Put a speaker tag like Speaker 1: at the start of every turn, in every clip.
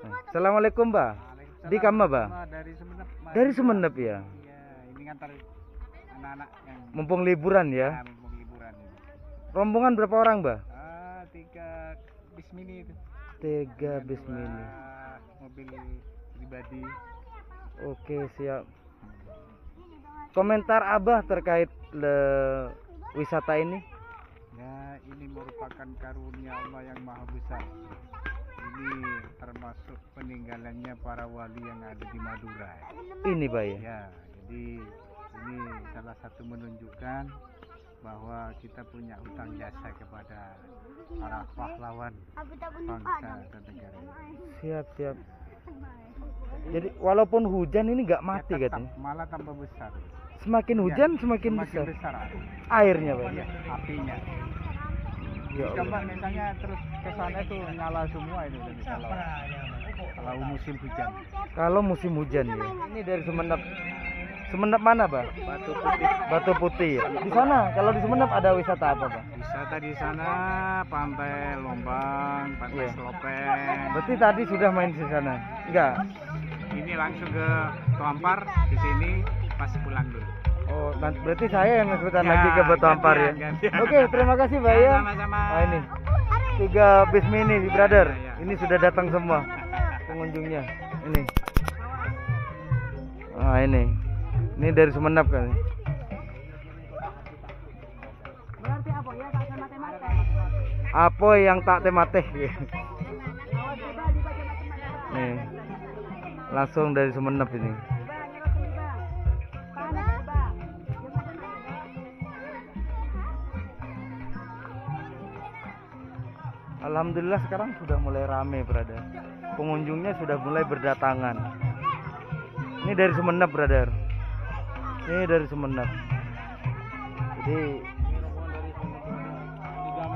Speaker 1: Assalamualaikum, Mbak. Di Kama, Mbak?
Speaker 2: Dari Sumenep.
Speaker 1: Dari Sumenep ya.
Speaker 2: Iya, ini ngantar anak-anak yang
Speaker 1: Mumpung liburan ya.
Speaker 2: mau liburan ini.
Speaker 1: Rombongan berapa orang, Mbak?
Speaker 2: 3 bis mini itu.
Speaker 1: 3 bis
Speaker 2: Dua
Speaker 1: mini.
Speaker 2: mobil pribadi.
Speaker 1: Oke, siap. Komentar Abah terkait wisata ini?
Speaker 2: Ya, ini merupakan karunia Allah yang maha besar. Ini termasuk peninggalannya para wali yang ada di Madura.
Speaker 1: Ini, Pak ya.
Speaker 2: Ya, jadi ini salah satu menunjukkan bahwa kita punya hutang jasa kepada para pahlawan bangsa dan negara ini.
Speaker 1: Siap, siap. Jadi walaupun hujan ini nggak mati
Speaker 2: Ya, tetap,
Speaker 1: katanya.
Speaker 2: malah tambah besar.
Speaker 1: Semakin hujan semakin besar.
Speaker 2: besar
Speaker 1: Airnya, Pak.
Speaker 2: ya, apinya.
Speaker 1: Ya
Speaker 2: Coba
Speaker 1: Allah.
Speaker 2: misalnya terus ke sana itu nyala semua itu kalau musim hujan.
Speaker 1: Kalau musim hujan ya. Ini dari Sumenep. Sumenep mana, Pak?
Speaker 2: Batu Putih.
Speaker 1: Batu Putih ya. Di sana kalau di Sumenep ada wisata apa, Pak?
Speaker 2: Wisata di sana Pantai Lombang, Pantai
Speaker 1: Iya.
Speaker 2: Selopeng.
Speaker 1: Berarti tadi sudah main di sana? Enggak.
Speaker 2: Ini langsung ke Tuampar, di sini pas pulang dulu.
Speaker 1: Oh, berarti saya yang sebentar
Speaker 2: Ya,
Speaker 1: lagi ke Batu Ampar ya.
Speaker 2: gantian.
Speaker 1: Oke, terima kasih, Pak ya.
Speaker 2: Sama-sama.
Speaker 1: Oh, ini 3 bis mini, brother.
Speaker 2: Ya, ya.
Speaker 1: Ini sudah datang semua pengunjungnya. Ini. Ah, ini. Ini dari Sumenep kan.
Speaker 3: Berarti apa ya tak sama temate?
Speaker 1: Apa yang tak temateh? Nih. Langsung dari Sumenep ini. Alhamdulillah sekarang sudah mulai rame, brother. Pengunjungnya sudah mulai berdatangan. Ini dari Sumenep, brother. Ini dari Sumenep. Jadi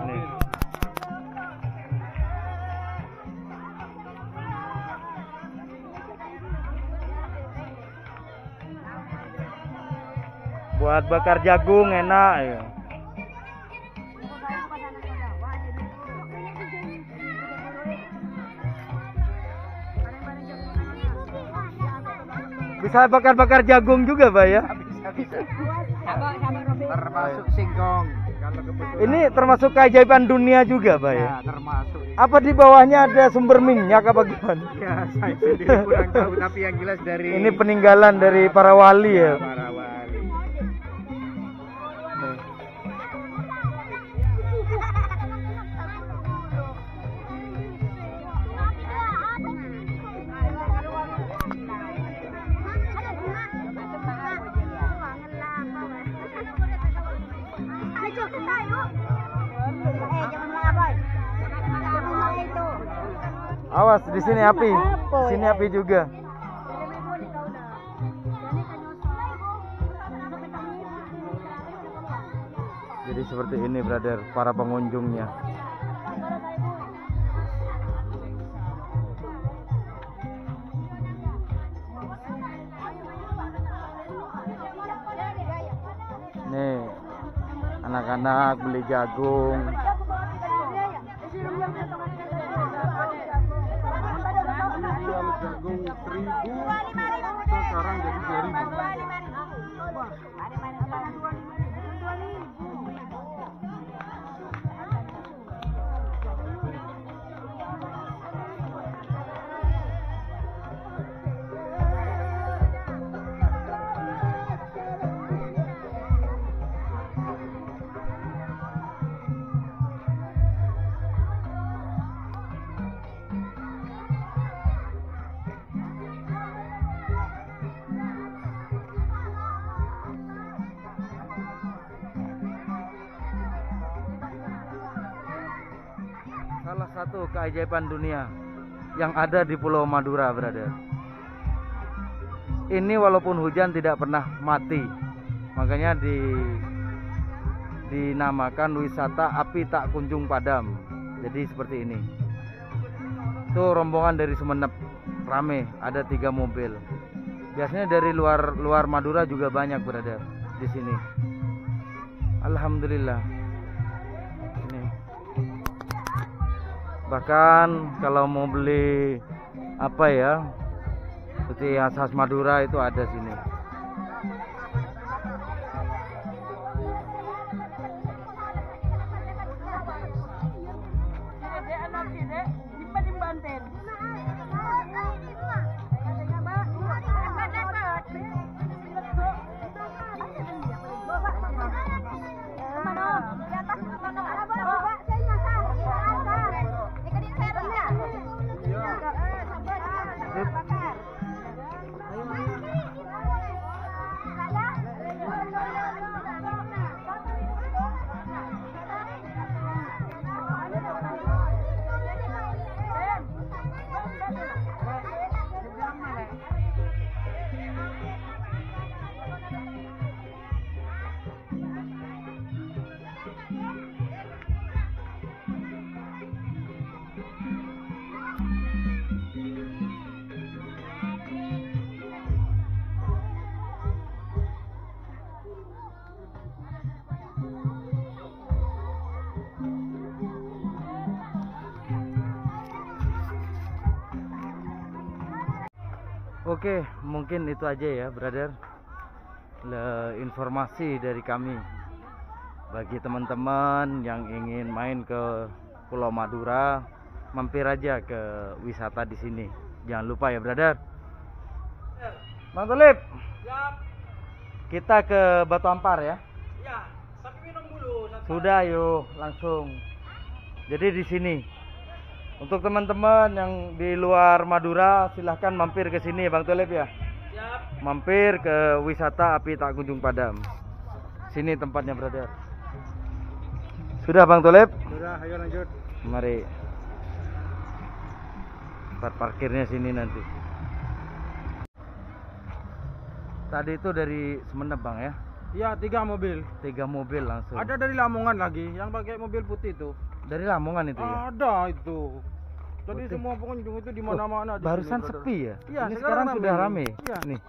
Speaker 1: nih. Buat bakar jagung enak ya. Bisa bakar-bakar jagung juga, Pak ya?
Speaker 2: Bisa. Termasuk singkong. Kalau kebetulan.
Speaker 1: Ini termasuk keajaiban dunia juga, Pak ya?
Speaker 2: Ya, termasuk.
Speaker 1: Apa di bawahnya ada sumber minyak apa gimana?
Speaker 2: Ya, saya sendiri kurang tahu, tapi yang jelas dari
Speaker 1: Ini peninggalan dari para wali ya.
Speaker 2: para wali.
Speaker 1: Nih. Awas di sini api. Di sini api juga. Jadi seperti ini, brother, para pengunjungnya. Nih, anak-anak beli jagung.
Speaker 2: Jagung 1.000, sekarang jadi 2.000.
Speaker 1: Salah satu keajaiban dunia yang ada di Pulau Madura, brother. Ini walaupun hujan tidak pernah mati. Makanya dinamakan wisata api tak kunjung padam. Jadi seperti ini. Tuh rombongan dari Sumenep rame, ada 3 mobil. Biasanya dari luar Madura juga banyak, brother, di sini. Alhamdulillah. Ini. Bahkan kalau mau beli apa ya, seperti khas Madura itu ada sini. Oke, mungkin itu aja ya, brother. Informasi dari kami bagi teman-teman yang ingin main ke Pulau Madura, mampir aja ke wisata di sini. Jangan lupa ya, brother. Bang Tulip,
Speaker 2: Siap.
Speaker 1: kita ke Batu Ampar ya.
Speaker 2: Ya, tapi minum dulu.
Speaker 1: Sudah, yuk langsung. Jadi di sini. Untuk teman-teman yang di luar Madura, silahkan mampir ke sini, Bang Tulip ya.
Speaker 2: Siap.
Speaker 1: Mampir ke wisata Api Tak Kunjung Padam. Sini tempatnya, brother. Sudah, Bang Tulip?
Speaker 2: Sudah, ayo lanjut.
Speaker 1: Mari. Tempat parkirnya sini nanti. Tadi itu dari Semenep, Bang ya.
Speaker 2: Iya, 3 mobil.
Speaker 1: 3 mobil langsung.
Speaker 2: Ada dari Lamongan lagi, yang pakai mobil putih itu.
Speaker 1: Dari Lamongan itu ya.
Speaker 2: Ada itu. Jadi
Speaker 1: Putih.
Speaker 2: semua pengunjung itu di mana-mana. di
Speaker 1: Barusan
Speaker 2: sini, brother.
Speaker 1: sepi ya?
Speaker 2: Iya,
Speaker 1: Ini
Speaker 2: sekarang
Speaker 1: sekarang
Speaker 2: rame.
Speaker 1: sudah rame.
Speaker 2: Iya.
Speaker 1: Nih.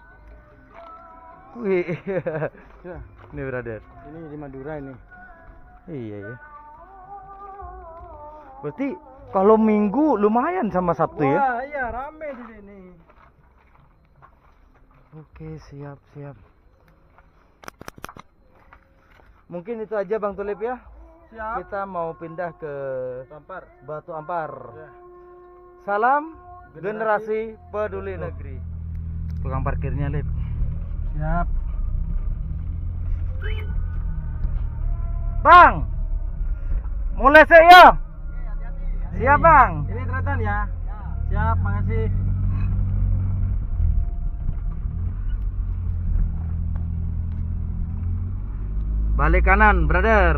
Speaker 1: Wih.
Speaker 2: Ya,
Speaker 1: Nih, brother.
Speaker 2: ini di Madura ini.
Speaker 1: Iya ya. Berarti kalau Minggu lumayan sama Sabtu ya?
Speaker 2: Wah, iya rame di sini.
Speaker 1: Oke, siap. Mungkin itu aja, Bang Tulip ya.
Speaker 2: Siap.
Speaker 1: Kita mau pindah ke
Speaker 2: Tampar.
Speaker 1: Batu Ampar.
Speaker 2: Ya.
Speaker 1: Salam generasi peduli negeri. Tukang parkirnya, Lip.
Speaker 2: Siap.
Speaker 1: Bang, mulai saya ya. Siap, Bang.
Speaker 2: Ini tretan ya. Siap, makasih.
Speaker 1: Balik kanan, brother.